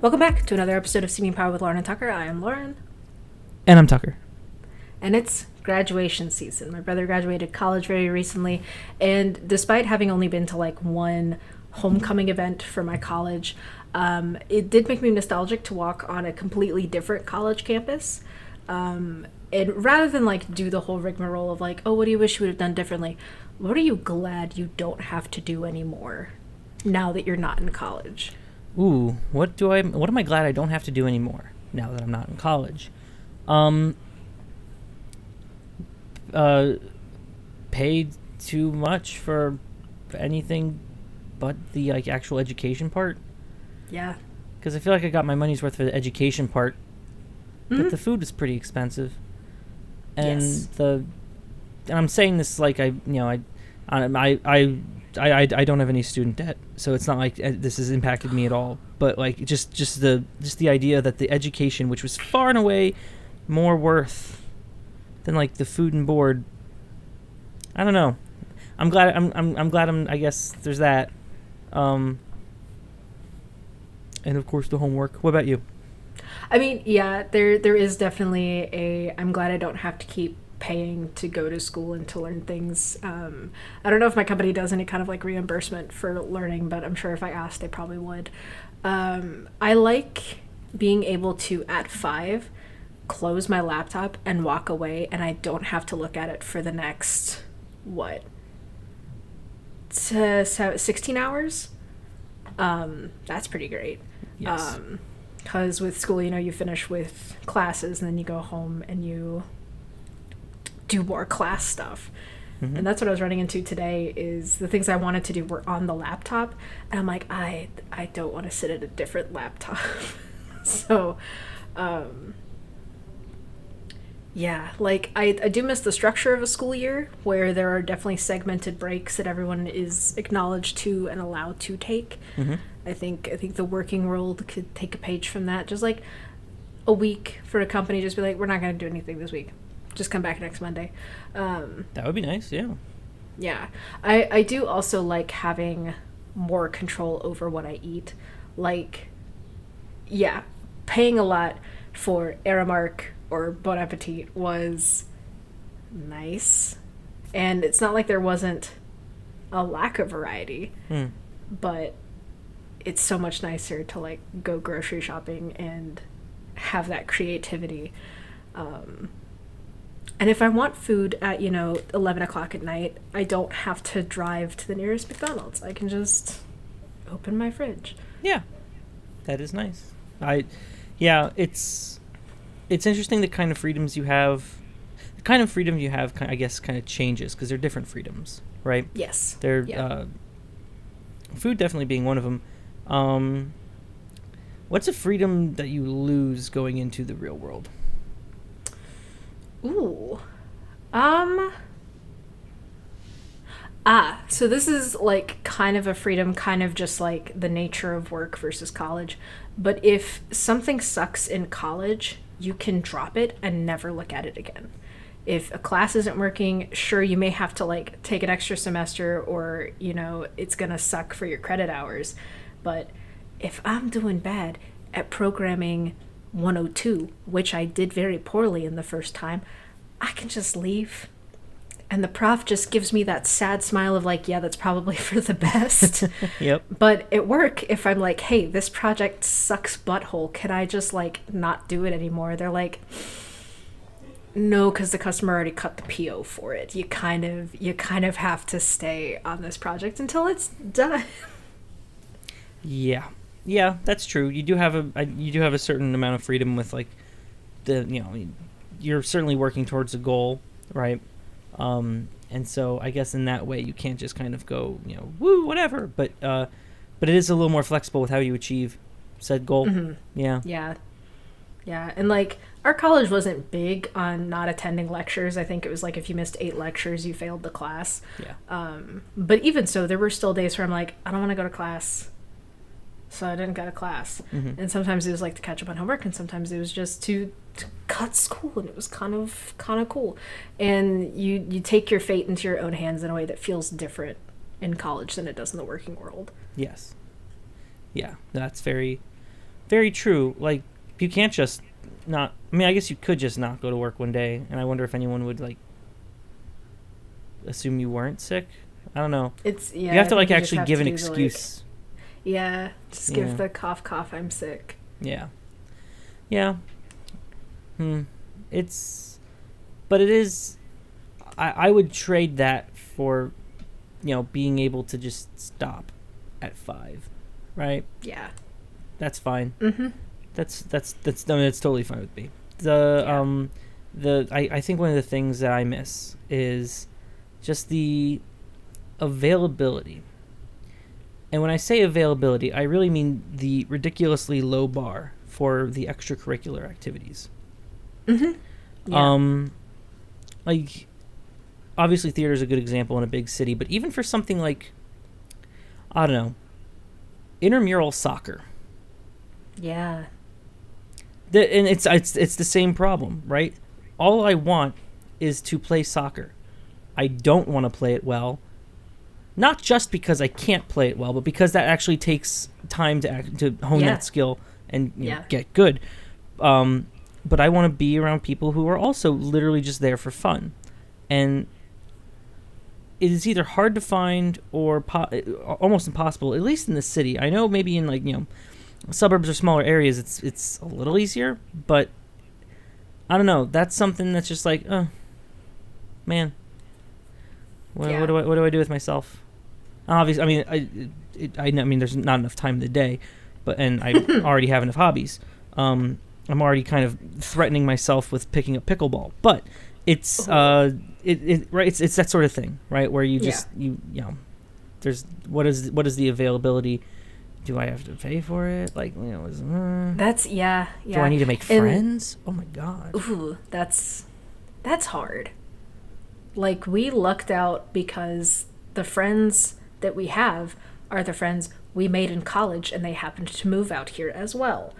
Welcome back to another episode of Seeming Power with Lauren and Tucker. I am Lauren. And I'm Tucker. And it's graduation season. My brother graduated college very recently, and despite having only been to like one homecoming event for my college, it did make me nostalgic to walk on a completely different college campus. And rather than like do the whole rigmarole of like, oh, what do you wish you would have done differently? What are you glad you don't have to do anymore now that you're not in college? Ooh, what am I glad I don't have to do anymore now that I'm not in college? Paid too much for anything but the like actual education part. Yeah. Because I feel like I got my money's worth for the education part, but the food is pretty expensive. And Yes. and I'm saying this like I don't have any student debt, so it's not like this has impacted me at all. But like just the idea that the education, which was far and away more worth than like the food and board, I don't know. I'm glad. I guess there's that. And of course the homework. What about you? I mean, yeah, there is definitely I'm glad I don't have to keep paying to go to school and to learn things. I don't know if my company does any kind of like reimbursement for learning, but I'm sure if I asked, they probably would. I like being able to, at 5, close my laptop and walk away, and I don't have to look at it for the next, 16 hours? That's pretty great. Yes. Because with school, you finish with classes and then you go home and you do more class stuff. Mm-hmm. And that's what I was running into today, is the things I wanted to do were on the laptop. And I'm like, I don't want to sit at a different laptop. So, yeah, like I do miss the structure of a school year where there are definitely segmented breaks that everyone is acknowledged to and allowed to take. Mm-hmm. I think the working world could take a page from that. Just like a week for a company, just be like, we're not going to do anything this week. Just come back next Monday. That would be nice. Yeah. Yeah. I do also like having more control over what I eat. Like, yeah, paying a lot for Aramark or Bon Appetit was nice. And it's not like there wasn't a lack of variety, but it's so much nicer to like go grocery shopping and have that creativity. And if I want food at 11 o'clock at night, I don't have to drive to the nearest McDonald's. I can just open my fridge. Yeah, that is nice. It's interesting the kind of freedoms you have. The kind of freedom you have, I guess, kind of changes because they're different freedoms, right? Yes. They're Yeah. Food definitely being one of them. What's a freedom that you lose going into the real world? Ooh. So this is like kind of a freedom, kind of just like the nature of work versus college. But if something sucks in college, you can drop it and never look at it again. If a class isn't working, sure, you may have to like take an extra semester, or it's gonna suck for your credit hours. But if I'm doing bad at programming 102, which I did very poorly in the first time, I can just leave. And the prof just gives me that sad smile of like, yeah, that's probably for the best. Yep. But at work, if I'm like, hey, this project sucks butthole, can I just like not do it anymore? They're like, no, because the customer already cut the PO for it. You kind of have to stay on this project until it's done. Yeah, that's true. You do have a certain amount of freedom with like you're certainly working towards a goal, right? And so I guess in that way you can't just kind of go, woo, whatever. But it is a little more flexible with how you achieve said goal. Mm-hmm. Yeah. Yeah. And like our college wasn't big on not attending lectures. I think it was like if you missed 8 lectures, you failed the class. Yeah. But even so, there were still days where I'm like, I don't want to go to class. So I didn't go to class. Mm-hmm. And sometimes it was like to catch up on homework, and sometimes it was just to cut school, and it was kind of cool. And you take your fate into your own hands in a way that feels different in college than it does in the working world. Yes. Yeah, that's very very true. Like, you can't just not. I mean, I guess you could just not go to work one day, and I wonder if anyone would like assume you weren't sick. I don't know. You have to like actually give an excuse. Just give the cough, I'm sick. Yeah. But it is. I would trade that for, being able to just stop at 5, right? Yeah. That's fine. Mm-hmm. That's totally fine with me. I think one of the things that I miss is just the availability. And when I say availability, I really mean the ridiculously low bar for the extracurricular activities. Mm-hmm. Yeah. Like, obviously theater is a good example in a big city, but even for something like, I don't know, intramural soccer. Yeah. And it's the same problem, right? All I want is to play soccer. I don't want to play it well. Not just because I can't play it well, but because that actually takes time to hone that skill and get good. But I want to be around people who are also literally just there for fun. And it is either hard to find or almost impossible, at least in the city. I know maybe in like, suburbs or smaller areas it's a little easier, but I don't know. That's something that's just like, man, what do I do with myself? Obviously, I mean, there's not enough time in the day, and I already have enough hobbies. I'm already kind of threatening myself with picking up pickleball, but it's right. It's that sort of thing, right? Where you just there's what is the availability? Do I have to pay for it? Like, That's Do I need to make friends? Oh my god. Ooh, that's hard. Like, we lucked out because the friends that we have are the friends we made in college, and they happened to move out here as well.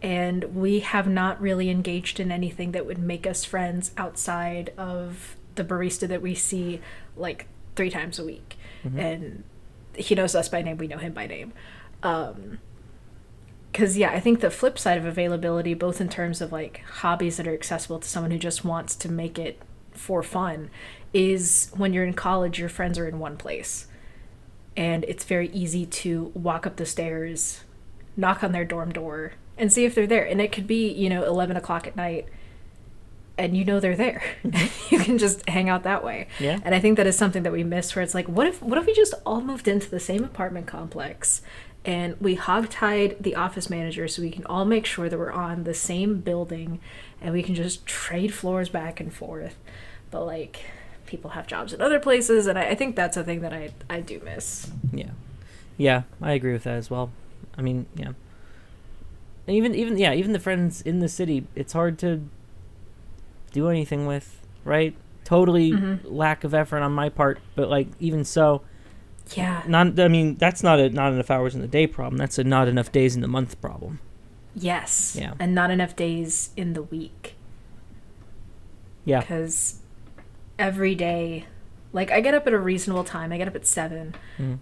And we have not really engaged in anything that would make us friends outside of the barista that we see like 3 times a week. And he knows us by name, we know him by name. Because I think the flip side of availability, both in terms of like hobbies that are accessible to someone who just wants to make it for fun, is when you're in college, your friends are in one place. And it's very easy to walk up the stairs, knock on their dorm door, and see if they're there. And it could be, 11 o'clock at night, and they're there. You can just hang out that way. Yeah. And I think that is something that we miss, where it's like, what if we just all moved into the same apartment complex, and we hogtied the office manager so we can all make sure that we're on the same building, and we can just trade floors back and forth. But, like, people have jobs in other places, and I think that's a thing that I do miss. Yeah, I agree with that as well. I mean, yeah. And even the friends in the city, it's hard to do anything with, right? Totally lack of effort on my part, but like even so, that's not enough hours in the day problem. That's a not enough days in the month problem. Yes. Yeah. And not enough days in the week. Yeah. Because every day, like, I get up at a reasonable time. I get up at 7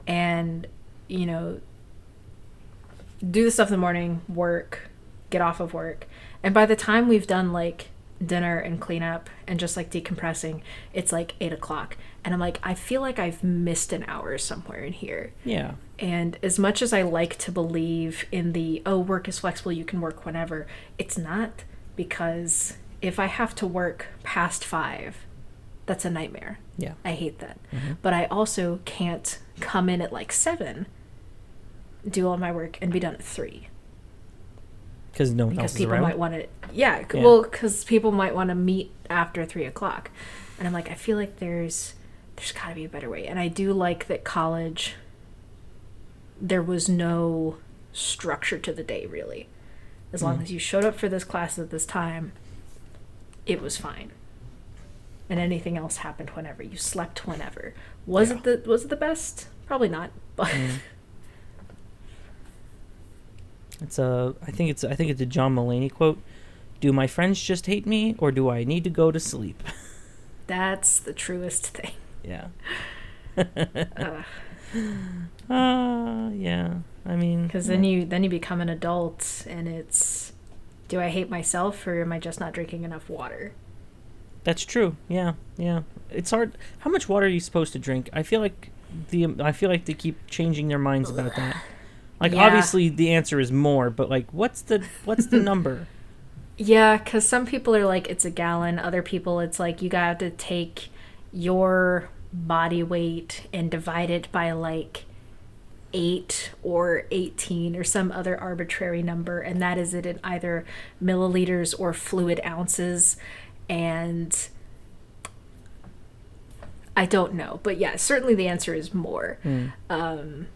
and, do the stuff in the morning, work, get off of work. And by the time we've done, like, dinner and cleanup and just, like, decompressing, it's, like, 8 o'clock. And I'm like, I feel like I've missed an hour somewhere in here. Yeah. And as much as I like to believe in the, work is flexible, you can work whenever, it's not, because if I have to work past 5, that's a nightmare. Yeah. I hate that. But I also can't come in at like 7, do all my work, and be done at 3. Because no one else is around? Might want to, well, because people might want to meet after 3 o'clock. And I'm like, I feel like there's got to be a better way. And I do like that college, there was no structure to the day, really. As long as you showed up for this class at this time, it was fine. And anything else happened whenever. You slept whenever. Was it the best? Probably not. But I think it's a John Mulaney quote. Do my friends just hate me, or do I need to go to sleep? That's the truest thing. Yeah. Yeah. I mean, because then you become an adult, and it's, do I hate myself, or am I just not drinking enough water? that's true. Yeah, yeah. It's hard. How much water are you supposed to drink? I feel like they keep changing their minds about that. Like, Yeah. obviously the answer is more, but like, what's the number? Yeah, because some people are like, it's a gallon. Other people, it's like, you got to take your body weight and divide it by like 8 or 18 or some other arbitrary number. And that is it in either milliliters or fluid ounces. And I don't know. But yeah, certainly the answer is more. And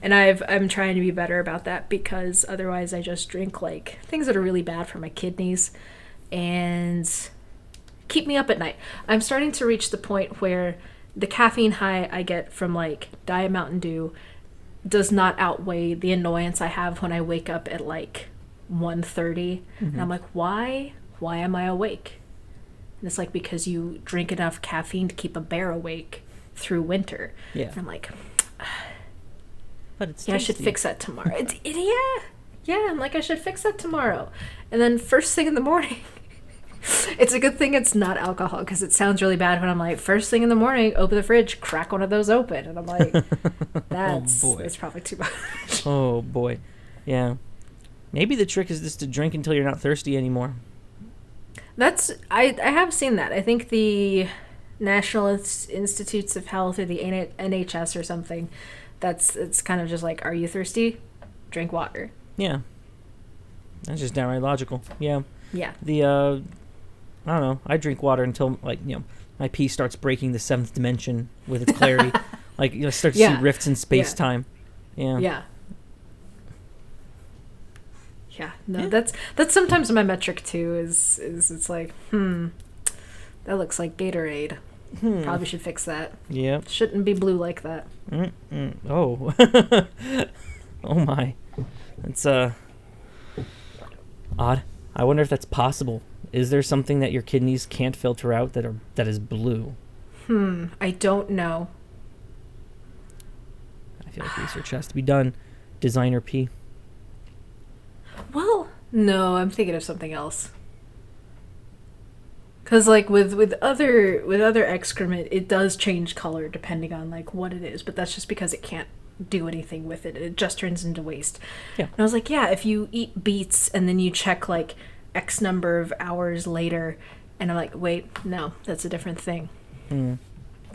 I'm trying to be better about that, because otherwise I just drink like things that are really bad for my kidneys and keep me up at night. I'm starting to reach the point where the caffeine high I get from like Diet Mountain Dew does not outweigh the annoyance I have when I wake up at like 1:30 and I'm like, why am I awake? And it's like, because you drink enough caffeine to keep a bear awake through winter. Yeah. And I'm like, But it's yeah, I should fix that tomorrow. Yeah, I'm like, I should fix that tomorrow. And then first thing in the morning, it's a good thing it's not alcohol, because it sounds really bad when I'm like, first thing in the morning, open the fridge, crack one of those open. And I'm like, that's probably too much. Oh, boy. Yeah. Maybe the trick is just to drink until you're not thirsty anymore. I have seen that. I think the National Institutes of Health or the NHS or something, it's kind of just like, are you thirsty? Drink water. Yeah. That's just downright logical. Yeah. Yeah. I don't know. I drink water until, like, my pee starts breaking the seventh dimension with its clarity. Like, start to see rifts in space-time. Yeah. Yeah. Yeah. No, that's sometimes my metric too, is it's like, that looks like Gatorade. Probably should fix that. Yeah. Shouldn't be blue like that. Oh. Oh my. That's odd. I wonder if that's possible. Is there something that your kidneys can't filter out that is blue? I don't know. I feel like research has to be done. Designer pee. Well, no, I'm thinking of something else. Because like with other excrement, it does change color depending on like what it is, but that's just because it can't do anything with it. It just turns into waste. Yeah. And I was like, yeah, if you eat beets and then you check like X number of hours later, and I'm like, wait, no, that's a different thing.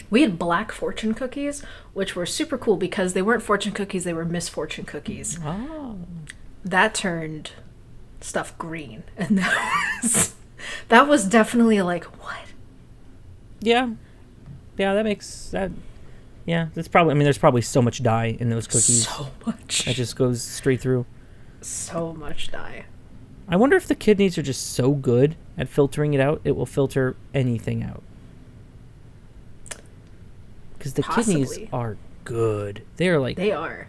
We had black fortune cookies, which were super cool because they weren't fortune cookies, they were misfortune cookies. Oh. That turned stuff green, and that was definitely like, what? Yeah. Yeah, that makes that. Yeah, that's probably. I mean, there's probably so much dye in those cookies. So much. That just goes straight through. So much dye. I wonder if the kidneys are just so good at filtering it out, it will filter anything out. Because the kidneys are good. They are like. They are.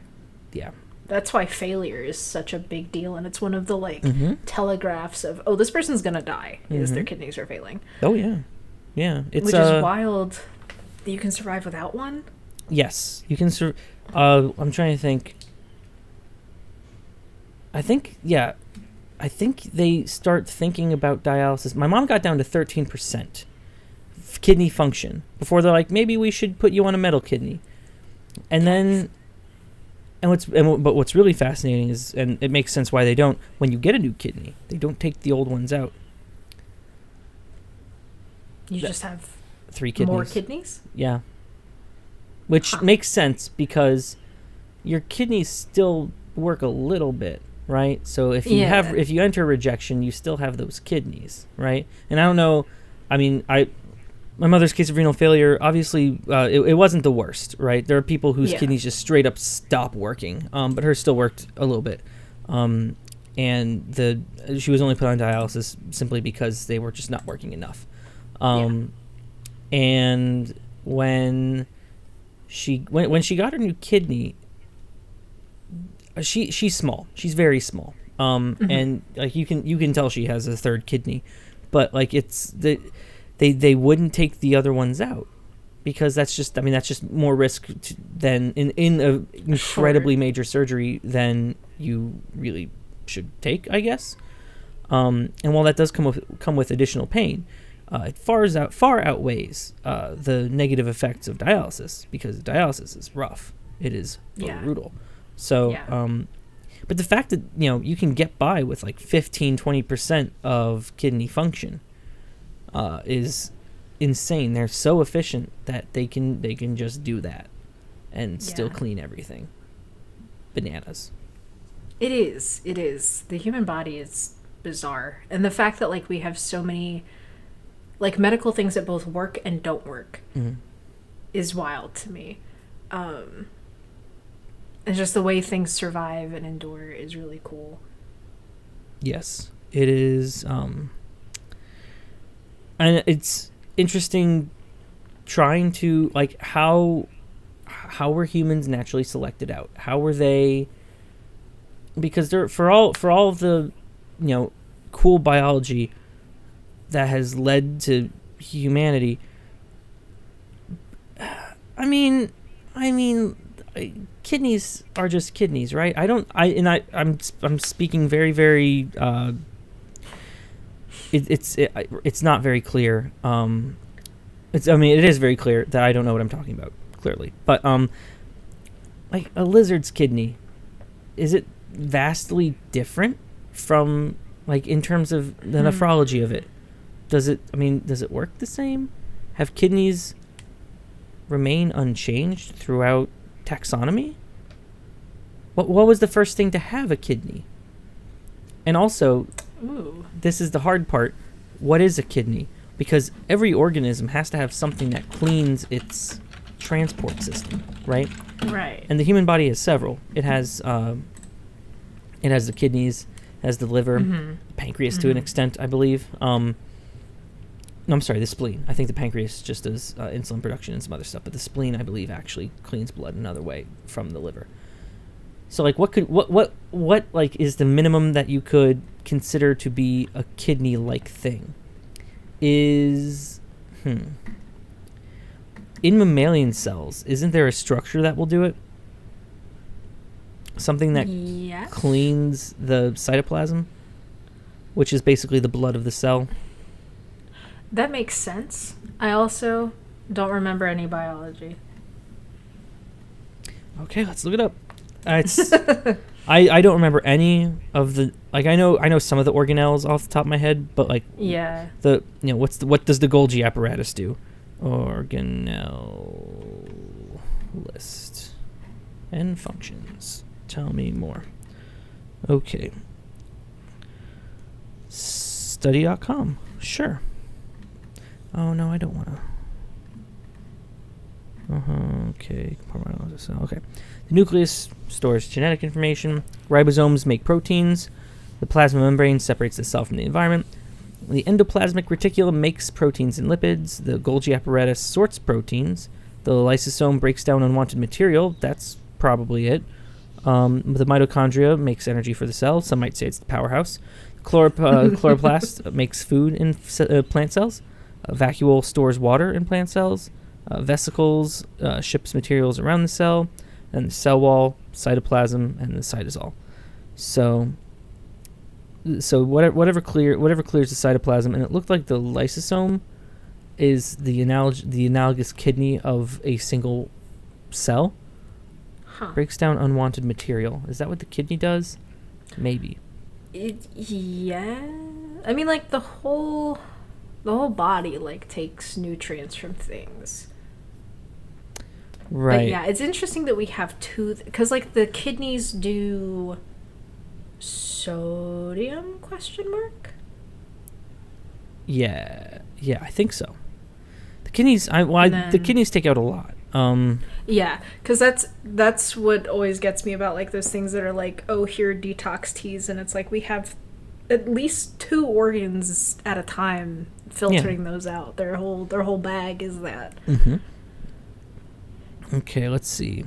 Yeah. That's why failure is such a big deal, and it's one of the like telegraphs of, oh, this person's gonna die, is their kidneys are failing. Oh yeah, yeah. It's which is wild that you can survive without one. Yes, you can. I'm trying to think. I think they start thinking about dialysis. My mom got down to 13% kidney function before they're like, maybe we should put you on a metal kidney, and then. But what's really fascinating is, and it makes sense why they don't, when you get a new kidney, they don't take the old ones out. You just have 3 kidneys. More kidneys? Yeah. Which makes sense because your kidneys still work a little bit, right? So if you enter rejection, you still have those kidneys, right? And I don't know, I mean, my mother's case of renal failure, obviously, it wasn't the worst, right? There are people whose kidneys just straight up stop working, but hers still worked a little bit. And she was only put on dialysis simply because they were just not working enough. And when she got her new kidney, she's small. She's very small. And like you can tell she has a third kidney, but like it's they wouldn't take the other ones out. because that's just more risk than in a incredibly major surgery than you really should take, I guess. And while that does come with additional pain, it far outweighs the negative effects of dialysis, because dialysis is rough. It is brutal. So, but the fact that you can get by with like 15-20% of kidney function is insane. They're so efficient that they can just do that and still clean everything. Bananas. It is. The human body is bizarre, and the fact that like we have so many like medical things that both work and don't work is wild to me. And just the way things survive and endure is really cool. Yes, it is. And it's interesting trying to like how were humans naturally selected out? How were they? Because they're for all of the cool biology that has led to humanity. I mean, kidneys are just kidneys, right? I'm speaking very, very. It's not very clear. It is very clear that I don't know what I'm talking about, clearly. But like a lizard's kidney, is it vastly different from like in terms of the nephrology of it? Does it work the same? Have kidneys remain unchanged throughout taxonomy? What was the first thing to have a kidney? And also, this is the hard part. What is a kidney? Because every organism has to have something that cleans its transport system, right? Right. And the human body has several. It has the kidneys, has the liver, pancreas to an extent, I believe. No, I'm sorry, the spleen. I think the pancreas just does insulin production and some other stuff, but the spleen, I believe, actually cleans blood another way from the liver. So, like, what like is the minimum that you could consider to be a kidney-like thing? Is in mammalian cells, isn't there a structure that will do it? Something that cleans the cytoplasm, which is basically the blood of the cell. That makes sense. I also don't remember any biology. Okay, let's look it up. I don't remember any of the I know some of the organelles off the top of my head, but like what does the Golgi apparatus do? Organelle list and functions. Tell me more. Okay. Study.com. Sure. Oh, no, I don't want to. Okay. Okay. The nucleus stores genetic information. Ribosomes make proteins. The plasma membrane separates the cell from the environment. The endoplasmic reticulum makes proteins and lipids. The Golgi apparatus sorts proteins. The lysosome breaks down unwanted material. That's probably it. The mitochondria makes energy for the cell. Some might say it's the powerhouse. Chloroplast makes food in plant cells. Vacuole stores water in plant cells. Vesicles ships materials around the cell. And the cell wall, cytoplasm, and the cytosol. So whatever clears the cytoplasm, and it looked like the lysosome is the analogous kidney of a single cell. Breaks down unwanted material. Is that what the kidney does? Maybe. Yeah. I mean, like, the whole body, like, takes nutrients from things. Right. But yeah, it's interesting that we have two, because, like, the kidneys do sodium, ? Yeah, I think so. The kidneys, the kidneys take out a lot. Yeah, because that's what always gets me about like those things that are like, oh, here are detox teas, and it's like we have at least 2 organs at a time filtering those out. Their whole bag is that. Okay, let's see.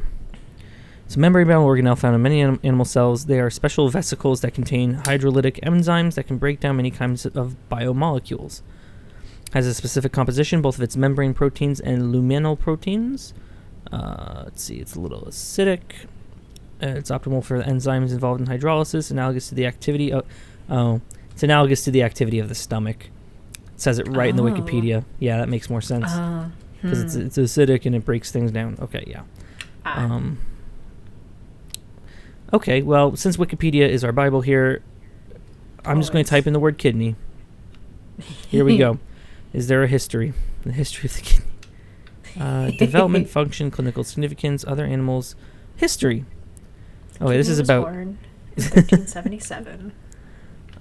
So membrane-bound organelle found in many animal cells. They are special vesicles that contain hydrolytic enzymes that can break down many kinds of biomolecules. Has a specific composition, both of its membrane proteins and luminal proteins. Let's see, it's a little acidic. It's optimal for the enzymes involved in hydrolysis, analogous to the activity of... Oh, it's analogous to the activity of the stomach. It says it right in the Wikipedia. Yeah, that makes more sense. Because it's acidic and it breaks things down. Okay, yeah. Okay, well, since Wikipedia is our Bible here, I'm just going to type in the word kidney. Here we go. Is there a history? The history of the kidney. Development, function, clinical significance, other animals. History. Okay, this is about... born in 1377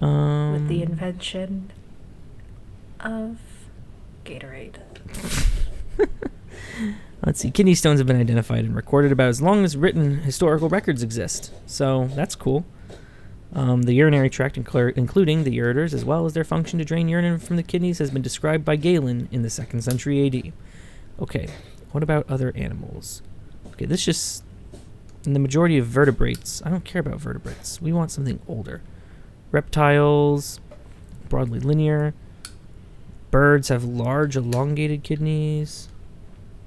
with the invention of Gatorade. Let's see. Kidney stones have been identified and recorded about as long as written historical records exist. So that's cool. The urinary tract, including the ureters, as well as their function to drain urine from the kidneys, has been described by Galen in the 2nd century AD. Okay, what about other animals? Okay, this just... In the majority of vertebrates... I don't care about vertebrates. We want something older. Reptiles, broadly linear. Birds have large, elongated kidneys.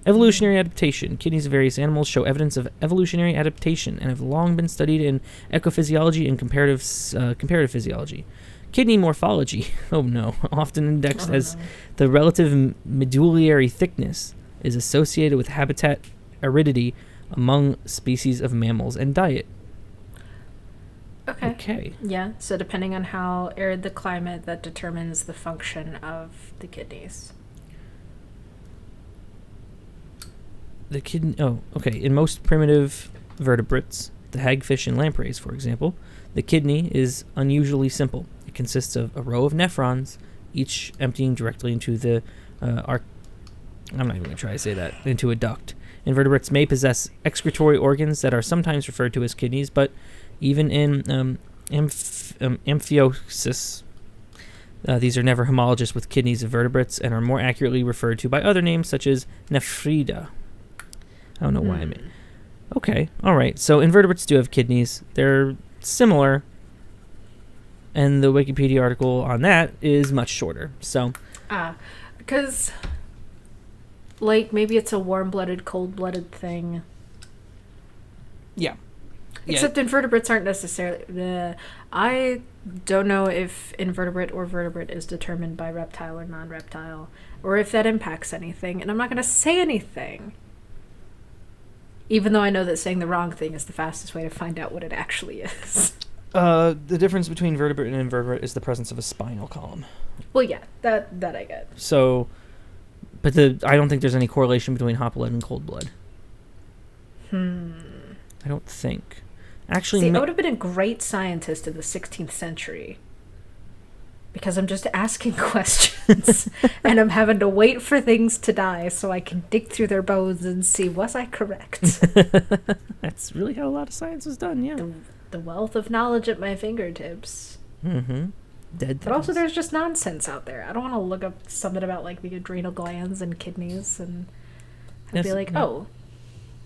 Evolutionary adaptation. Kidneys of various animals show evidence of evolutionary adaptation and have long been studied in ecophysiology and comparative physiology. Kidney morphology. Oh no. Often indexed as the relative medullary thickness is associated with habitat aridity among species of mammals and diet. Okay. Yeah, so depending on how arid the climate, that determines the function of the kidneys. The kidney... Oh, okay. In most primitive vertebrates, the hagfish and lampreys, for example, the kidney is unusually simple. It consists of a row of nephrons, each emptying directly into the I'm not even going to try to say that. Into a duct. Invertebrates may possess excretory organs that are sometimes referred to as kidneys, but even in amphiosis, these are never homologous with kidneys of vertebrates and are more accurately referred to by other names such as nephrida. I don't know why I mean. Okay, all right. So invertebrates do have kidneys. They're similar, and the Wikipedia article on that is much shorter. So, because, like, maybe it's a warm-blooded, cold-blooded thing. Yeah. Except invertebrates aren't necessarily... I don't know if invertebrate or vertebrate is determined by reptile or non-reptile, or if that impacts anything, and I'm not going to say anything. Even though I know that saying the wrong thing is the fastest way to find out what it actually is. The difference between vertebrate and invertebrate is the presence of a spinal column. Well, yeah, that I get. So, but I don't think there's any correlation between hot blood and cold blood. I don't think. Actually, see, I would have been a great scientist in the 16th century. Because I'm just asking questions. And I'm having to wait for things to die so I can dig through their bones and see, was I correct? That's really how a lot of science is done, yeah. The wealth of knowledge at my fingertips. Mm-hmm. Dead But also there's just nonsense out there. I don't want to look up something about, like, the adrenal glands and kidneys and be like, oh,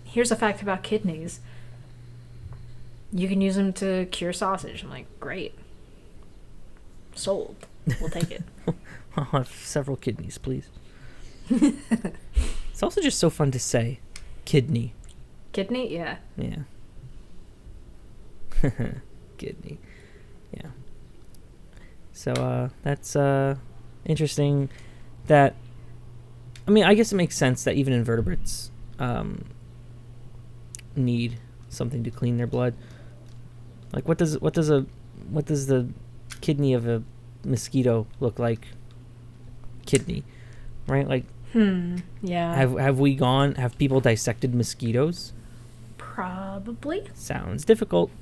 here's a fact about kidneys. You can use them to cure sausage. I'm like, great. Sold. We'll take it. I'll have several kidneys, please. It's also just so fun to say. Kidney. Kidney? Yeah. Yeah. Kidney. Yeah. So, that's interesting that... I mean, I guess it makes sense that even invertebrates need something to clean their blood. Like, what does the kidney of a mosquito look like? Kidney, right? Like, yeah. Have people dissected mosquitoes? Probably. Sounds difficult.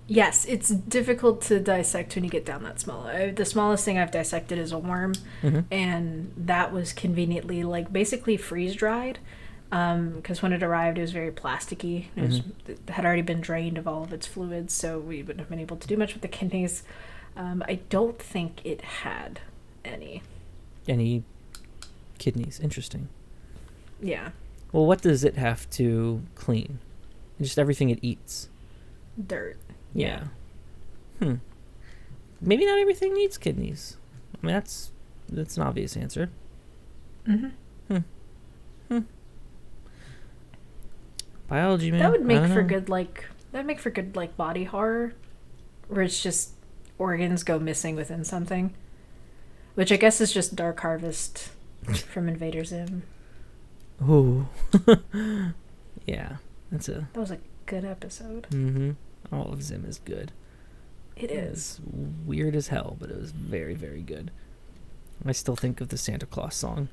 Yes, it's difficult to dissect when you get down that small. The smallest thing I've dissected is a worm, and that was conveniently, like, basically freeze-dried. Because when it arrived, it was very plasticky. It had already been drained of all of its fluids, so we wouldn't have been able to do much with the kidneys. I don't think it had any. Any kidneys. Interesting. Yeah. Well, what does it have to clean? Just everything it eats. Dirt. Yeah. Maybe not everything needs kidneys. I mean, That's an obvious answer. Mm-hmm. Biology, man. That would make for know. good, like, that'd make for good, like, body horror, where it's just organs go missing within something, which I guess is just Dark Harvest from Invader Zim. Ooh. Yeah, That was a good episode. Mm-hmm. All of Zim is good. It is. Weird as hell, but it was very, very good. I still think of the Santa Claus song.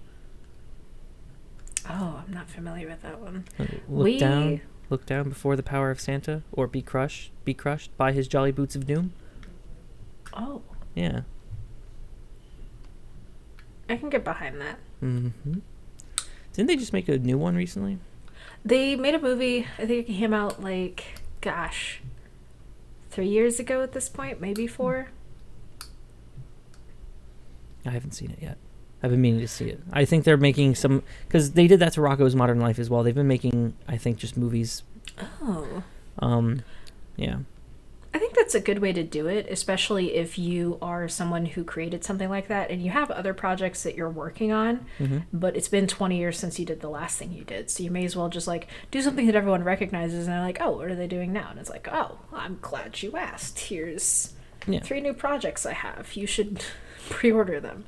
Oh, I'm not familiar with that one. Look down before the power of Santa, or be crushed by his jolly boots of doom. Oh. Yeah. I can get behind that. Mm-hmm. Didn't they just make a new one recently? They made a movie, I think it came out, like, gosh, 3 years ago at this point, maybe 4. I haven't seen it yet. I've been meaning to see it. I think they're making some, because they did that to Rocko's Modern Life as well. They've been making, I think, just movies. Oh. Yeah. I think that's a good way to do it, especially if you are someone who created something like that and you have other projects that you're working on, but it's been 20 years since you did the last thing you did. So you may as well just, like, do something that everyone recognizes, and they're like, oh, what are they doing now? And it's like, oh, I'm glad you asked. Here's 3 new projects I have. You should pre-order them.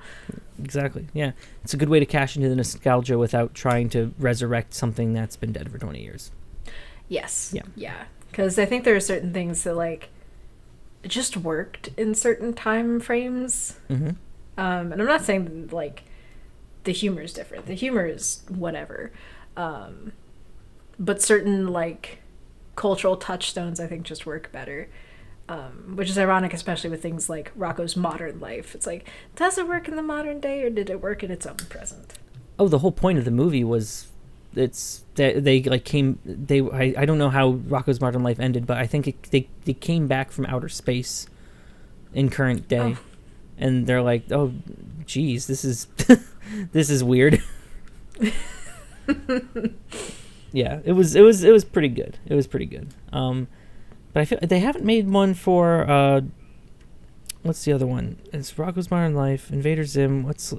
Exactly. Yeah. It's a good way to cash into the nostalgia without trying to resurrect something that's been dead for 20 years. Yes. Yeah. Yeah. Because I think there are certain things that, like, just worked in certain time frames. And I'm not saying, like, the humor is different. The humor is whatever. But certain, like, cultural touchstones, I think, just work better. Which is ironic, especially with things like Rocko's Modern Life. It's like, does it work in the modern day, or did it work in its own present? Oh, the whole point of the movie was they like came. I don't know how Rocko's Modern Life ended, but I think they came back from outer space in current day, and they're like, oh, geez, this is this is weird. Yeah, it was pretty good. It was pretty good. But I feel they haven't made one for what's the other one? It's Rocko's Modern Life, Invader Zim. What's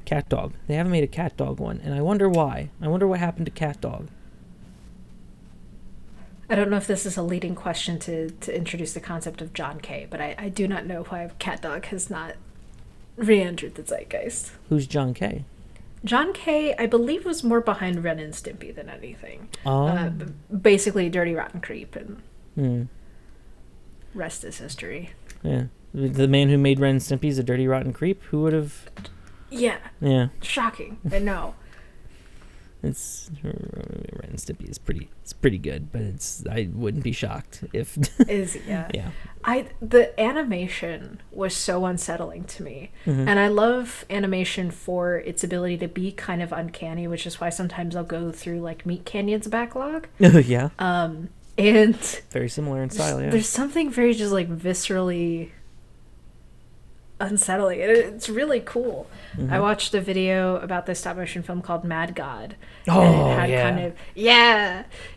Cat Dog? They haven't made a Cat Dog one, and I wonder why. I wonder what happened to Cat Dog. I don't know if this is a leading question to introduce the concept of John Kay, but I do not know why Cat Dog has not re-entered the zeitgeist. Who's John Kay? John Kay, I believe, was more behind Ren and Stimpy than anything. Oh. Basically, Dirty Rotten Creep, and rest is history. Yeah. The man who made Ren and Stimpy is a dirty, rotten creep? Who would have... Yeah. Yeah. Shocking. I know. Ren and Stimpy is pretty good, but I wouldn't be shocked if... Yeah. Yeah. The animation was so unsettling to me. And I love animation for its ability to be kind of uncanny, which is why sometimes I'll go through, like, Meat Canyon's backlog. Yeah. And very similar in style, yeah. There's something very just, like, viscerally unsettling. It's really cool. I watched a video about this stop motion film called Mad God. Oh, and it had yeah. kind of,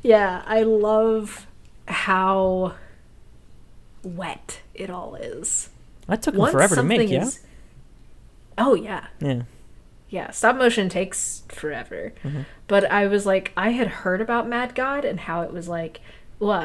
yeah. I love how wet it all is. That took them forever to make, yeah? Oh, yeah. Yeah. Yeah, stop motion takes forever. But I was like, I had heard about Mad God and how it was, like,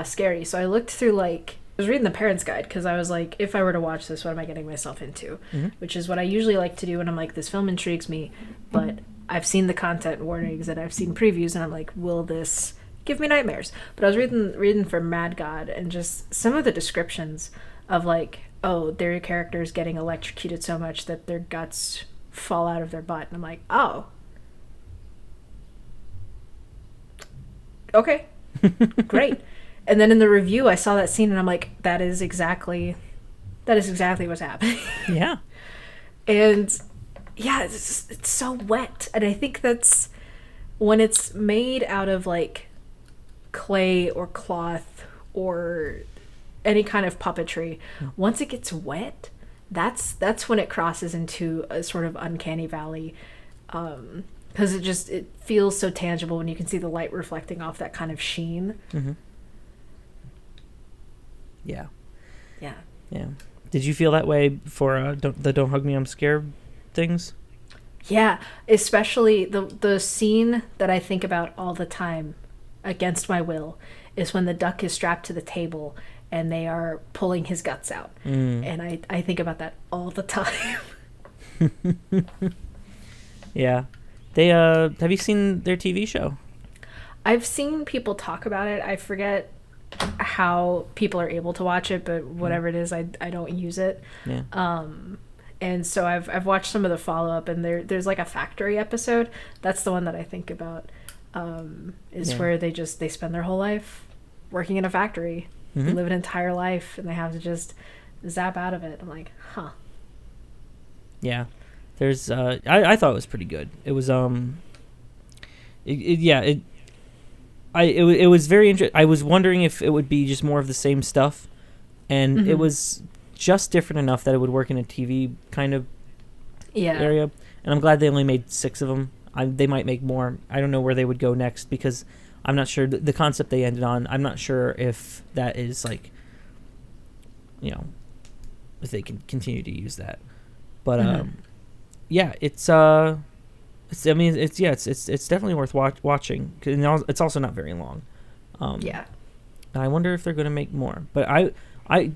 scary. So I looked through, like, I was reading the parent's guide because I was like, if I were to watch this, what am I getting myself into? Which is what I usually like to do when I'm like, this film intrigues me, but I've seen the content warnings and I've seen previews and I'm like, will this give me nightmares? But I was reading for Mad God, and just some of the descriptions of, like, oh, their characters getting electrocuted so much that their guts fall out of their butt. And I'm like, oh. Okay. Great. And then in the review, I saw that scene and I'm like, that is exactly what's happening. Yeah. And yeah, it's so wet. And I think that's when it's made out of, like, clay or cloth or any kind of puppetry, once it gets wet, that's when it crosses into a sort of uncanny valley, because it feels so tangible when you can see the light reflecting off that kind of sheen. Yeah. Yeah. Did you feel that way for the Don't Hug Me, I'm Scared things. Yeah, especially the scene that I think about all the time, against my will, is when the duck is strapped to the table and they are pulling his guts out. And I think about that all the time. Yeah. They have you seen their TV show? I've seen people talk about it. I forget how people are able to watch it, but whatever it is, I don't use it. Yeah. And so I've watched some of the follow-up, and there's like a factory episode. That's the one that I think about, where they spend their whole life working in a factory. They live an entire life, and they have to just zap out of it. I'm like, huh. Yeah. There's I thought it was pretty good. It was it was very interesting. I was wondering if it would be just more of the same stuff, and it was just different enough that it would work in a TV kind of area. And I'm glad they only made 6 of them. They might make more. I don't know where they would go next, because I'm not sure the concept they ended on. I'm not sure if that is like, if they can continue to use that. But yeah, it's definitely worth watching. It's also not very long. And I wonder if they're going to make more. But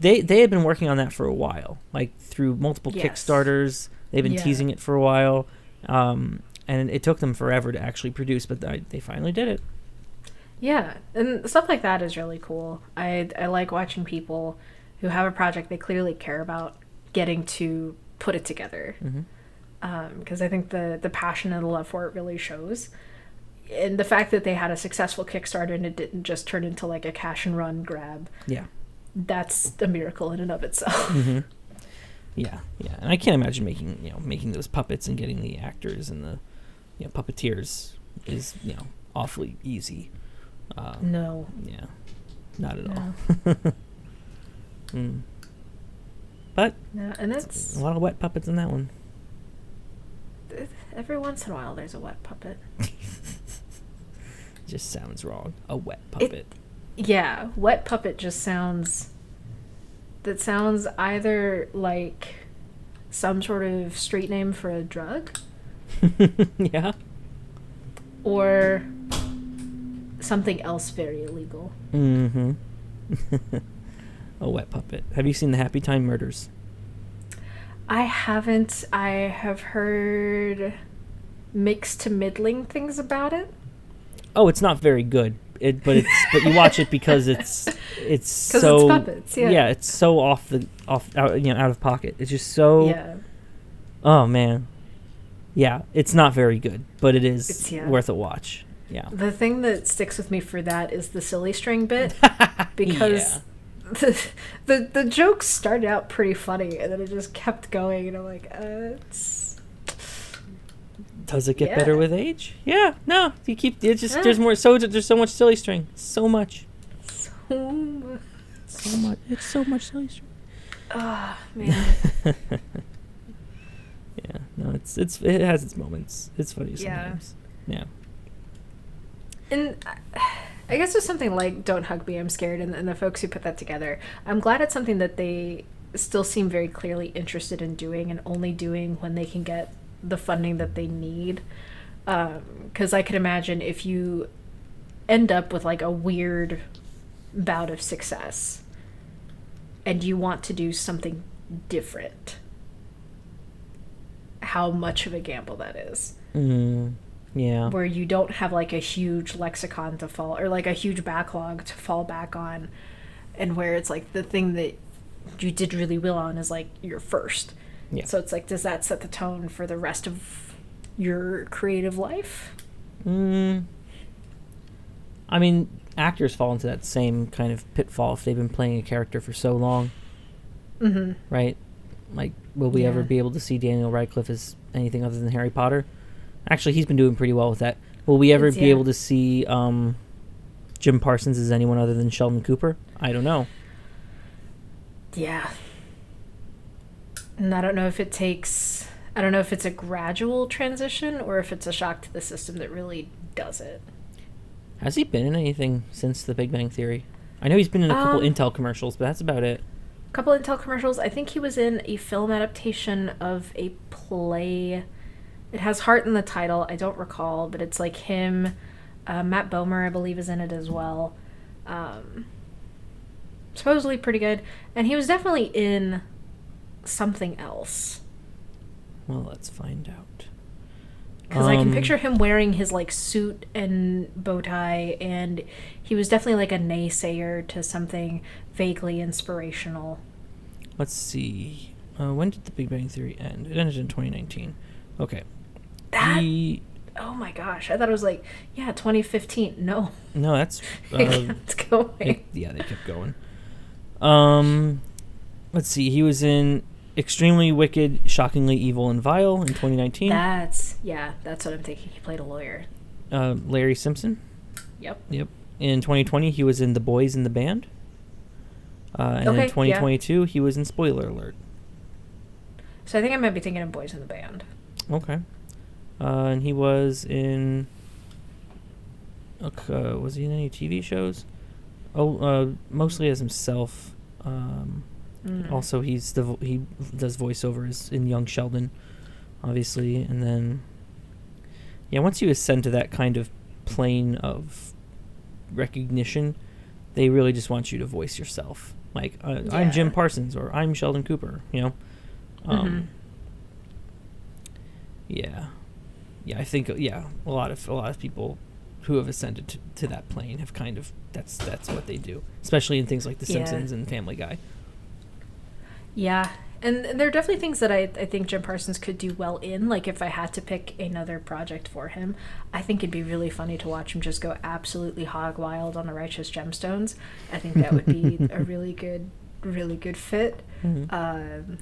they had been working on that for a while, like through multiple Kickstarters. They've been teasing it for a while, and it took them forever to actually produce. But they finally did it. Yeah, and stuff like that is really cool. I like watching people who have a project they clearly care about getting to put it together. Because I think the passion and the love for it really shows. And the fact that they had a successful Kickstarter and it didn't just turn into like a cash and run grab. Yeah. That's a miracle in and of itself. Yeah. And I can't imagine making those puppets and getting the actors and the puppeteers is awfully easy. No. Yeah. Not at all. But and it's a lot of wet puppets in that one. Every once in a while there's a wet puppet. Just sounds wrong. A wet puppet. Wet puppet just sounds either like some sort of street name for a drug. Yeah. Or something else very illegal. A wet puppet. Have you seen the Happy Time Murders? I haven't. I have heard mixed to middling things about it. Oh, it's not very good. But you watch it because it's so it's puppets. Yeah, it's so out of pocket. It's just so. Yeah. Oh man. Yeah, it's not very good, but it is worth a watch. Yeah. The thing that sticks with me for that is the silly string bit, because the jokes started out pretty funny and then it just kept going, and I'm like, Does it get better with age? Yeah. No, you keep. It's just there's more. So there's so much silly string. So much. So much. It's so much silly string. Oh man. Yeah. No, it has its moments. It's funny sometimes. Yeah. And I guess with something like Don't Hug Me, I'm Scared, and the folks who put that together, I'm glad it's something that they still seem very clearly interested in doing, and only doing when they can get the funding that they need. Because I could imagine if you end up with like a weird bout of success and you want to do something different, how much of a gamble that is. Yeah. Where you don't have like a huge lexicon to fall, or like a huge backlog to fall back on, and where it's like the thing that you did really well on is like your first. Yeah. So it's like, does that set the tone for the rest of your creative life? I mean, actors fall into that same kind of pitfall if they've been playing a character for so long. Right? Like, will we ever be able to see Daniel Radcliffe as anything other than Harry Potter? Actually, he's been doing pretty well with that. Will we ever be able to see Jim Parsons as anyone other than Sheldon Cooper? I don't know. Yeah. And I don't know if it's a gradual transition or if it's a shock to the system that really does it. Has he been in anything since The Big Bang Theory? I know he's been in a couple Intel commercials, but that's about it. couple Intel commercials. I think he was in a film adaptation of a play. It has Heart in the title. I don't recall, but it's like him. Matt Bomer, I believe, is in it as well. Supposedly pretty good. And he was definitely in something else. Well, let's find out. Because I can picture him wearing his, like, suit and bow tie, and he was definitely, like, a naysayer to something vaguely inspirational. Let's see. When did The Big Bang Theory end? It ended in 2019. Okay. Oh my gosh. I thought it was like, 2015. No. No, that's... it kept going. They kept going. Let's see. He was in Extremely Wicked, Shockingly Evil, and Vile in 2019. That's what I'm thinking. He played a lawyer. Larry Simpson. Yep. In 2020, he was in The Boys in the Band. And in 2022, he was in Spoiler Alert. So I think I might be thinking of Boys in the Band. Okay. And he was in... was he in any TV shows? Mostly as himself. Also, he does voiceovers in Young Sheldon, obviously. And then... Yeah, once you ascend to that kind of plane of recognition, they really just want you to voice yourself. Like, I'm Jim Parsons, or I'm Sheldon Cooper, you know? Yeah, I think a lot of people who have ascended to that plane have kind of that's what they do, especially in things like The Simpsons and Family Guy. Yeah, and there are definitely things that I think Jim Parsons could do well in. Like, if I had to pick another project for him, I think it'd be really funny to watch him just go absolutely hog wild on The Righteous Gemstones. I think that would be a really good fit. Mm-hmm.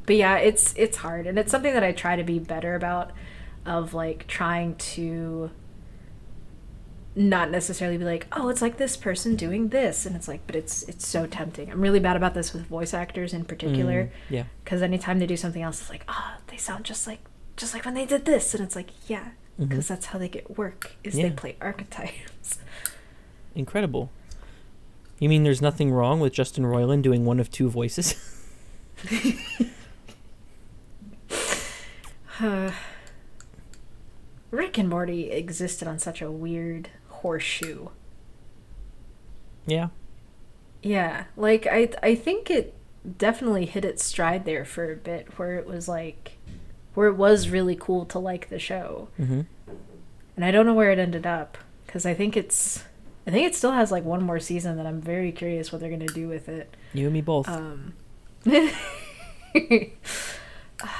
But yeah, it's hard, and it's something that I try to be better about, of like trying to not necessarily be like, oh, it's like this person doing this, and it's like, but it's so tempting. I'm really bad about this with voice actors in particular. Yeah. Because anytime they do something else, it's like, they sound just like when they did this, and it's like, because that's how they get work, is they play archetypes. Incredible. You mean there's nothing wrong with Justin Roiland doing one of two voices? Rick and Morty existed on such a weird horseshoe. Yeah. Yeah, like I think it definitely hit its stride there for a bit, where it was really cool to like the show. Mm-hmm. And I don't know where it ended up, because I think it still has like one more season that I'm very curious what they're going to do with it. You and me both.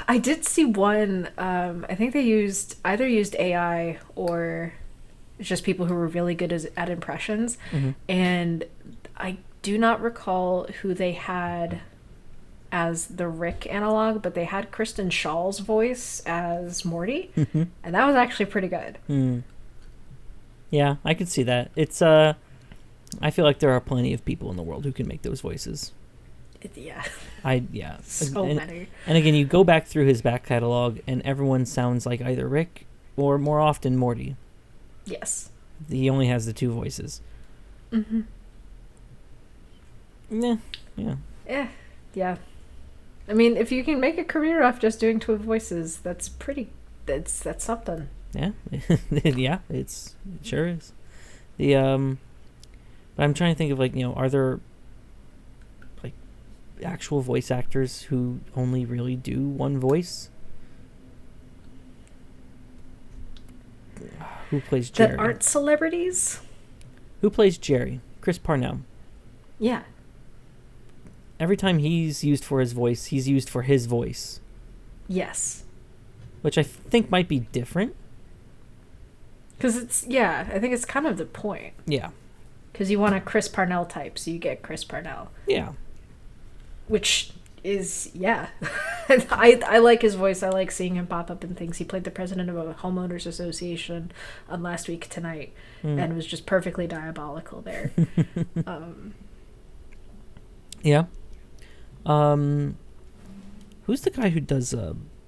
I did see one, I think they either used AI or just people who were really good at impressions. Mm-hmm. And I do not recall who they had as the Rick analog, but they had Kristen Schall's voice as Morty. Mm-hmm. And that was actually pretty good. Yeah, I could see that. It's I feel like there are plenty of people in the world who can make those voices. So many. And again, you go back through his back catalog, and everyone sounds like either Rick or more often Morty. Yes. He only has the two voices. Mm-hmm. Yeah. I mean, if you can make a career off just doing two voices, that's something. Yeah. It sure is. But I'm trying to think of, like, you know, are there like actual voice actors who only really do one voice? Who plays Jerry? That aren't celebrities? Who plays Jerry? Chris Parnell. Yeah. Every time he's used for his voice, he's used for his voice. Yes. Which I think might be different. Because I think it's kind of the point. Yeah. Because you want a Chris Parnell type, so you get Chris Parnell. Yeah. Which is, I like his voice. I like seeing him pop up in things. He played the president of a homeowners association on Last Week Tonight, and was just perfectly diabolical there. Yeah. Who's the guy who does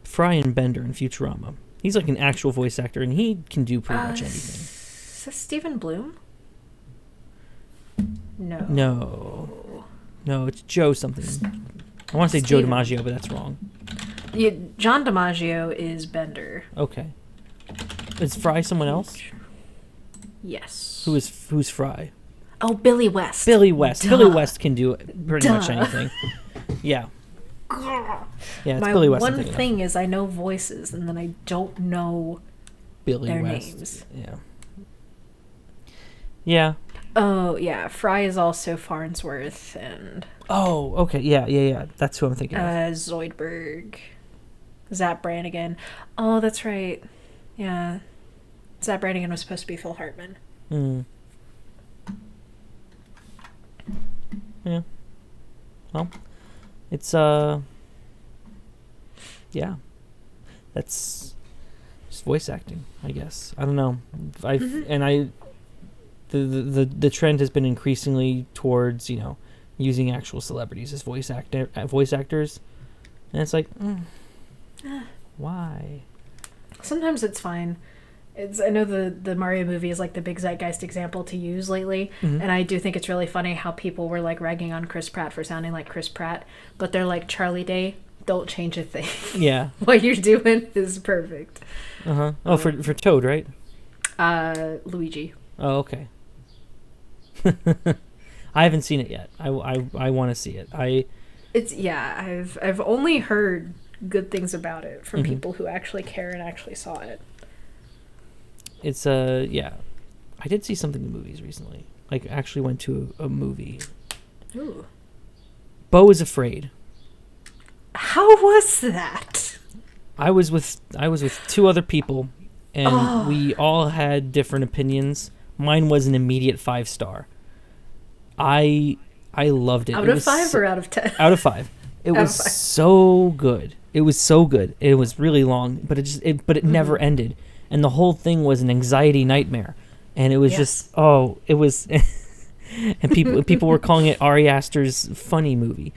Fry and Bender in Futurama? He's like an actual voice actor, and he can do pretty much anything. Is that Stephen Bloom? No. No. No, it's Joe something. I want to say Joe DiMaggio, but that's wrong. Yeah, John DiMaggio is Bender. Okay. Is Fry someone else? Yes. Who's Fry? Oh, Billy West. Billy West. Duh. Billy West can do pretty Duh. much anything. Yeah. Yeah, it's My Billy West. one thing is I know voices, and then I don't know Billy their West. names. Yeah. Yeah. Oh, yeah. Fry is also Farnsworth and... Oh, okay. Yeah. That's who I'm thinking of. Zoidberg. Zap Brannigan. Oh, that's right. Yeah. Zap Brannigan was supposed to be Phil Hartman. Yeah. Well, it's yeah. That's just voice acting, I guess. I don't know. The trend has been increasingly towards, using actual celebrities as voice actors. And it's like, why? Sometimes it's fine. I know the Mario movie is like the big zeitgeist example to use lately, and I do think it's really funny how people were like ragging on Chris Pratt for sounding like Chris Pratt, but they're like, Charlie Day, don't change a thing. Yeah. What you're doing is perfect. Oh, for Toad, right? Luigi. Oh, okay. I haven't seen it yet. I want to see it. I've only heard good things about it from people who actually care and actually saw it. It's I did see something in movies recently. Like, actually went to a movie. Ooh. Beau is Afraid. How was that? I was with two other people, and we all had different opinions. Mine was an immediate 5-star. I loved it. Out of 5 or out of 10? Out of 5. It was so good. It was so good. It was really long, but it never ended. And the whole thing was an anxiety nightmare. And it was it was and people were calling it Ari Aster's funny movie.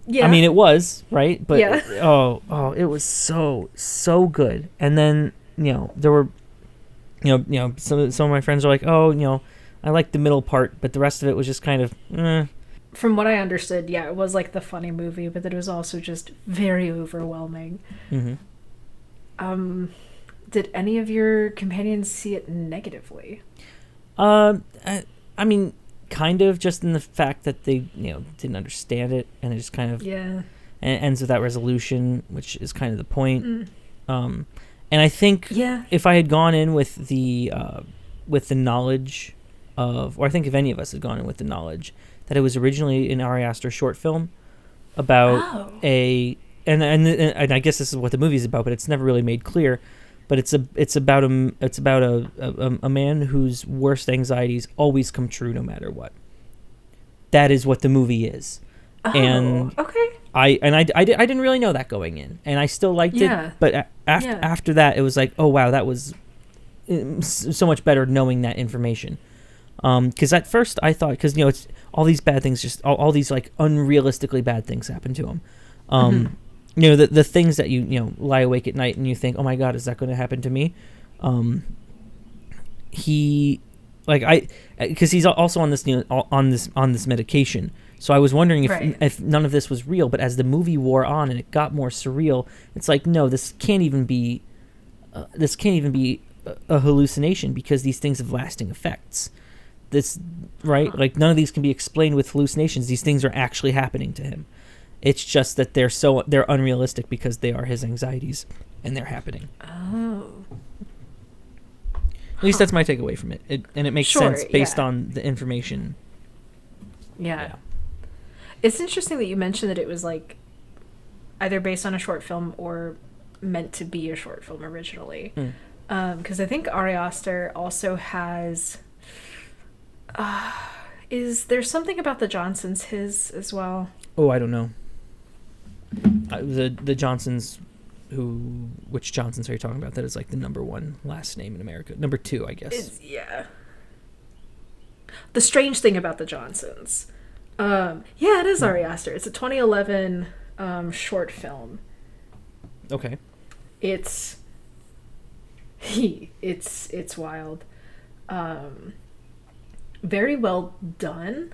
Yeah. I mean, it was, right? But it was so good. And then, there were some of my friends are like, I like the middle part, but the rest of it was just kind of From what I understood, it was like the funny movie, but it was also just very overwhelming. Did any of your companions see it negatively? I mean, kind of, just in the fact that they, didn't understand it, and it just kind of ends with that resolution, which is kind of the point. And I think if I had gone in with the knowledge of, or I think if any of us had gone in with the knowledge that it was originally an Ari Aster short film about and I guess this is what the movie is about, but it's never really made clear. But it's about a man whose worst anxieties always come true no matter what. That is what the movie is. And okay. I didn't really know that going in, and I still liked it. But after that, it was like, oh wow, that was so much better knowing that information. Because at first I thought, because it's all these bad things, just all these like unrealistically bad things happen to him. The things that you lie awake at night and you think, oh my God, is that going to happen to me? Because he's also on this on this medication. So I was wondering if none of this was real. But as the movie wore on and it got more surreal, it's like, no, this can't even be a hallucination, because these things have lasting effects. Like none of these can be explained with hallucinations. These things are actually happening to him. It's just that they're unrealistic because they are his anxieties and they're happening. Oh. At least that's my takeaway from it. And it makes sense based on the information. Yeah. It's interesting that you mentioned that it was like either based on a short film or meant to be a short film originally. Because I think Ari Aster also has... is there something about the Johnsons his as well? Oh, I don't know. The Johnsons, which Johnsons are you talking about? That is like the number 1 last name in America. Number 2, I guess. The strange thing about the Johnsons. It is Ari Aster. It's a 2011 short film. Okay. It's wild. Very well done.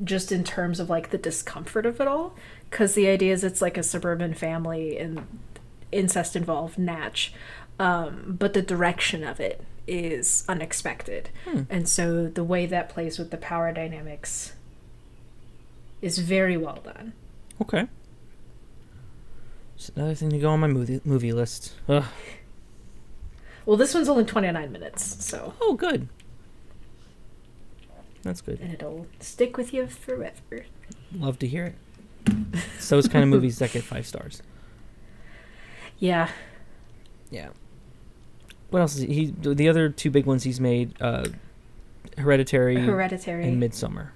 just in terms of like the discomfort of it all, because the idea is it's like a suburban family and incest involved, natch, but the direction of it is unexpected. And so the way that plays with the power dynamics is very well done. Okay. It's another thing to go on my movie list. Ugh. Well, this one's only 29 minutes, so. Oh, good. That's good. And it'll stick with you forever. Love to hear it. It's those kind of movies that get 5 stars. Yeah. Yeah. What else is he? The other 2 big ones he's made, Hereditary and Midsommar.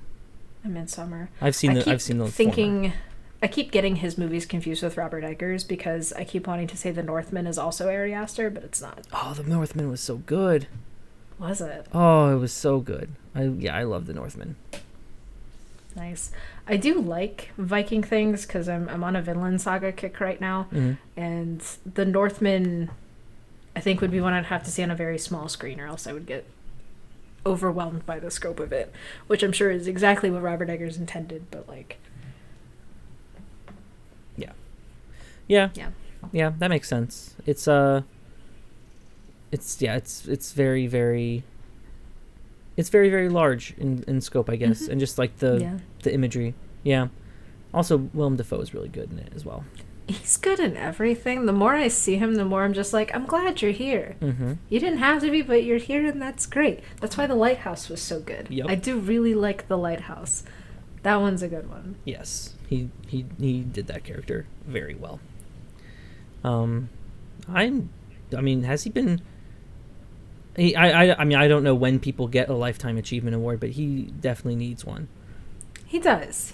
I've seen those. I keep getting his movies confused with Robert Eggers because I keep wanting to say The Northman is also Ari Aster, but it's not. Oh, The Northman was so good. Was it? Oh, it was so good. I love The Northman. Nice. I do like Viking things because I'm on a Vinland Saga kick right now, and The Northman, I think, would be one I'd have to see on a very small screen, or else I would get overwhelmed by the scope of it, which I'm sure is exactly what Robert Eggers intended, but like. Yeah, that makes sense. It's very, very, it's very, very large in scope, I guess, and just like the imagery. Yeah. Also, Willem Defoe is really good in it as well. He's good in everything. The more I see him, the more I'm just like, I'm glad you're here. You didn't have to be, but you're here, and that's great. That's why The Lighthouse was so good. Yep. I do really like The Lighthouse. That one's a good one. Yes, he did that character very well. I mean, has he been? I don't know when people get a Lifetime Achievement Award, but he definitely needs one. He does.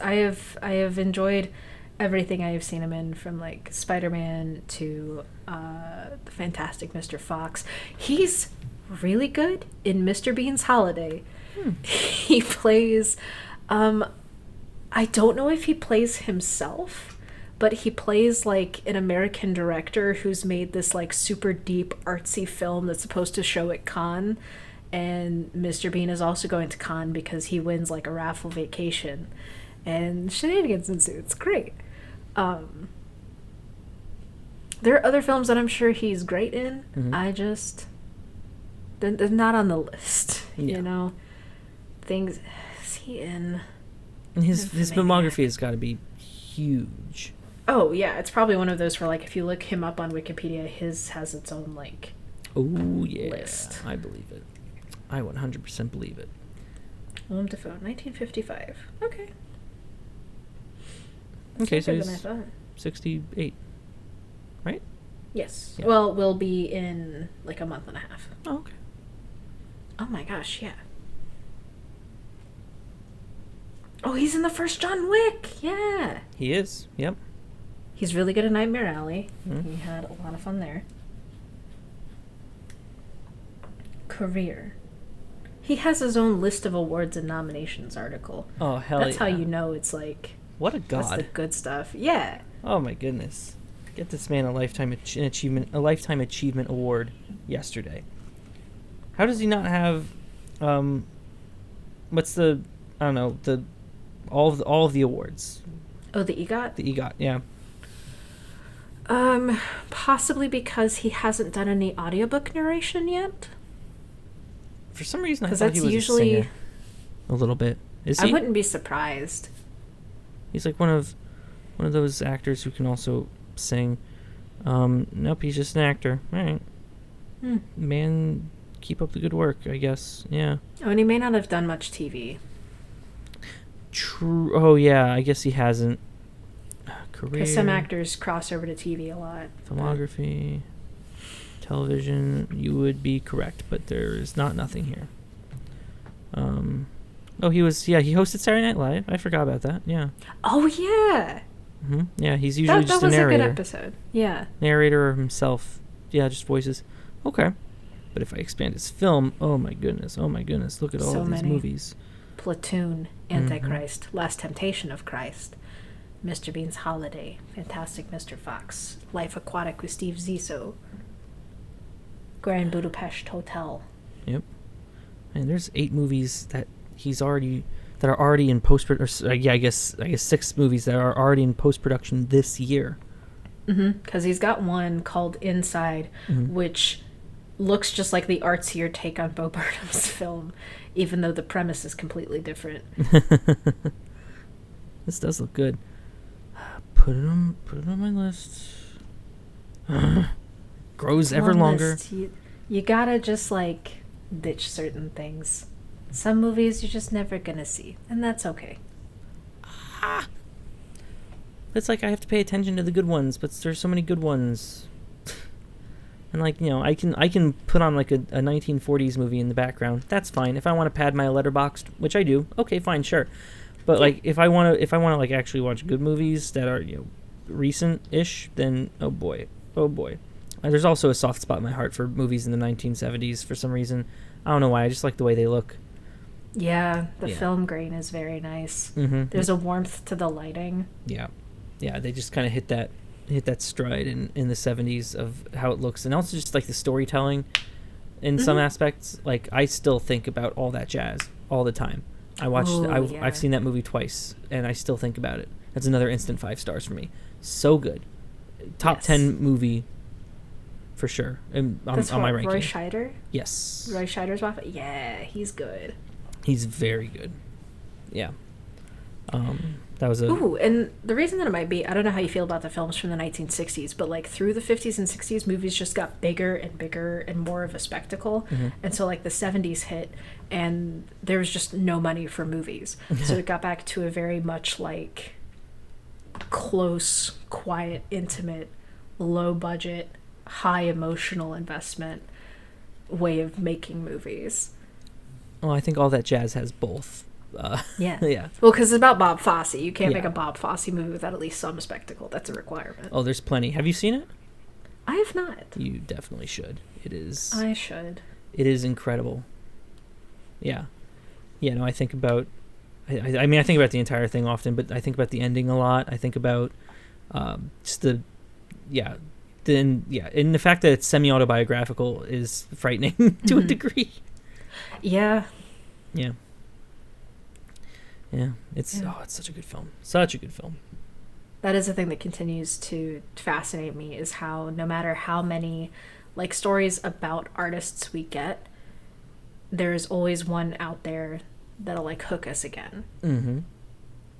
I have enjoyed everything I have seen him in, from like Spider-Man to the Fantastic Mr. Fox. He's really good in Mr. Bean's Holiday. He plays. I don't know if he plays himself, but he plays like an American director who's made this like super deep artsy film that's supposed to show at Cannes, and Mr. Bean is also going to Cannes because he wins like a raffle vacation, and shenanigans ensue. It's great. There are other films that I'm sure he's great in. They're not on the list. You know, things. Is he in? And his filmography has got to be huge. Oh, yeah. It's probably one of those where, like, if you look him up on Wikipedia, his has its own, like, list. I believe it. I 100% believe it. Willem Defoe, 1955. Okay. Okay, so he's 68, right? Yes. Yeah. Well, we'll be in, like, a month and a half. Oh, okay. Oh, my gosh, yeah. Oh, he's in the first John Wick. Yeah. He is. Yep. He's really good at Nightmare Alley. He had a lot of fun there. Career. He has his own list of awards and nominations article. Oh, hell That's how you know it's like... What a god. That's the good stuff. Yeah. Oh, my goodness. Get this man a Lifetime Achievement Award yesterday. How does he not have... what's the... I don't know, all of the awards. Oh, the EGOT? The EGOT, yeah. Possibly because he hasn't done any audiobook narration yet. For some reason, I thought he was usually a singer. A little bit. Is he? I wouldn't be surprised. He's like one of those actors who can also sing. Nope, he's just an actor. All right. Man, keep up the good work, I guess. Yeah. Oh, and he may not have done much TV. True. Oh, yeah, I guess he hasn't. Career. Because some actors cross over to TV a lot. Filmography. Television. You would be correct, but there is nothing here. Oh, he hosted Saturday Night Live. I forgot about that. Yeah. Oh, yeah. Yeah, he's usually just a narrator. That was a good episode. Yeah. Narrator himself. Yeah, just voices. Okay. But if I expand his film, oh my goodness. Look at all of these movies. Platoon, Antichrist, Last Temptation of Christ, Mr. Bean's Holiday, Fantastic Mr. Fox, Life Aquatic with Steve Zissou, Grand Budapest Hotel. Yep. And there's 8 movies that he's already that are already in post-production. I guess 6 movies that are already in post-production this year. Because he's got one called Inside, which looks just like the artsier take on Bo Burnham's film, even though the premise is completely different. This does look good. Put it on my list. Grows ever longer. You gotta just like ditch certain things. Some movies you're just never gonna see, and that's okay. It's like I have to pay attention to the good ones, but there's so many good ones. And like, you know, I can put on like a 1940s movie in the background. That's fine. If I want to pad my letterboxd, which I do, okay, fine, sure. But like if I want to like actually watch good movies that are, you know, recent-ish, then oh boy. There's also a soft spot in my heart for movies in the 1970s for some reason. I don't know why. I just like the way they look. Yeah, the film grain is very nice. There's a warmth to the lighting. Yeah, they just kind of hit that stride in the 70s of how it looks, and also just like the storytelling in some aspects. Like I still think about All That Jazz all the time. I've seen that movie twice, and I still think about it. That's another instant 5 stars for me. So good, top 10 movie for sure. On my ranking. Roy Scheider. Yes. Roy Scheider's wife. Yeah, he's good. He's very good. Yeah. That was a... Ooh, and the reason that it might be, I don't know how you feel about the films from the 1960s, but like through the 50s and 60s, movies just got bigger and bigger and more of a spectacle. And so like the 70s hit and there was just no money for movies. So it got back to a very much like close, quiet, intimate, low budget, high emotional investment way of making movies. Well, I think All That Jazz has both. Yeah. Yeah. Well, because it's about Bob Fosse. You can't make a Bob Fosse movie without at least some spectacle. That's a requirement. Oh, there's plenty. Have you seen it? I have not. You definitely should. It is... I should. It is incredible. Yeah. Yeah, no, I think about... I mean, I think about the entire thing often, but I think about the ending a lot. I think about just the... Yeah. And the fact that it's semi-autobiographical is frightening to a degree. Yeah. Yeah. Yeah, it's such a good film. Such a good film. That is the thing that continues to fascinate me, is how no matter how many like stories about artists we get, there's always one out there that'll like hook us again. And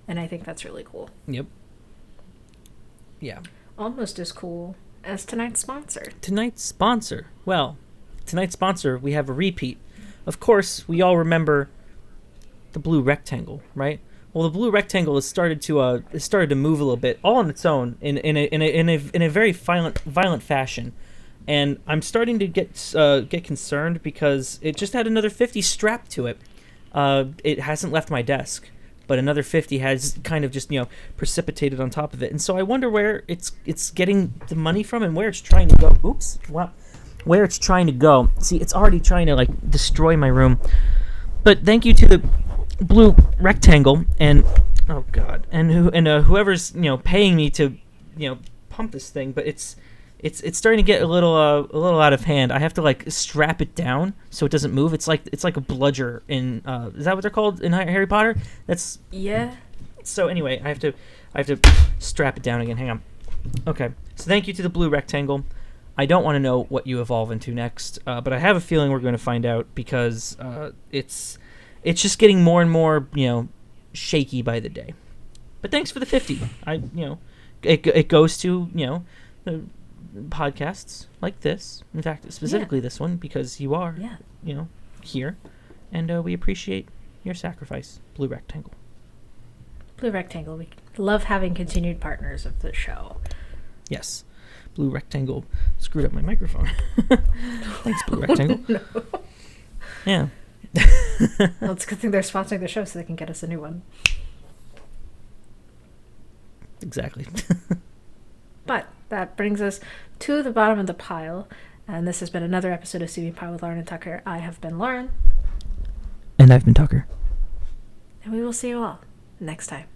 I think that's really cool. Yep. Yeah. Almost as cool as tonight's sponsor. Well, tonight's sponsor, we have a repeat. Of course, we all remember the blue rectangle, right? Well, the blue rectangle has started to move a little bit, all on its own, in a very violent fashion, and I'm starting to get concerned because it just had another 50 strapped to it. It hasn't left my desk, but another 50 has kind of just precipitated on top of it, and so I wonder where it's getting the money from and where it's trying to go. Oops, wow, where it's trying to go. See, it's already trying to like destroy my room. But thank you to the blue rectangle and whoever's paying me to pump this thing, but it's starting to get a little out of hand. I have to like strap it down so it doesn't move. It's like a bludger in is that what they're called in Harry Potter? That's So anyway, I have to strap it down again. Hang on. Okay. So thank you to the blue rectangle. I don't want to know what you evolve into next, but I have a feeling we're going to find out because it's just getting more and more, shaky by the day. But thanks for the 50. It goes to, the podcasts like this. In fact, specifically this one, because you are, here, and we appreciate your sacrifice, Blue Rectangle. Blue Rectangle. We love having continued partners of the show. Yes. Blue Rectangle screwed up my microphone. Thanks, Blue Rectangle. No. Yeah. Well, it's a good thing they're sponsoring the show so they can get us a new one. Exactly. But that brings us to the bottom of the pile, and this has been another episode of Steaming Pile with Lauren and Tucker. I have been Lauren. And I've been Tucker. And we will see you all next time.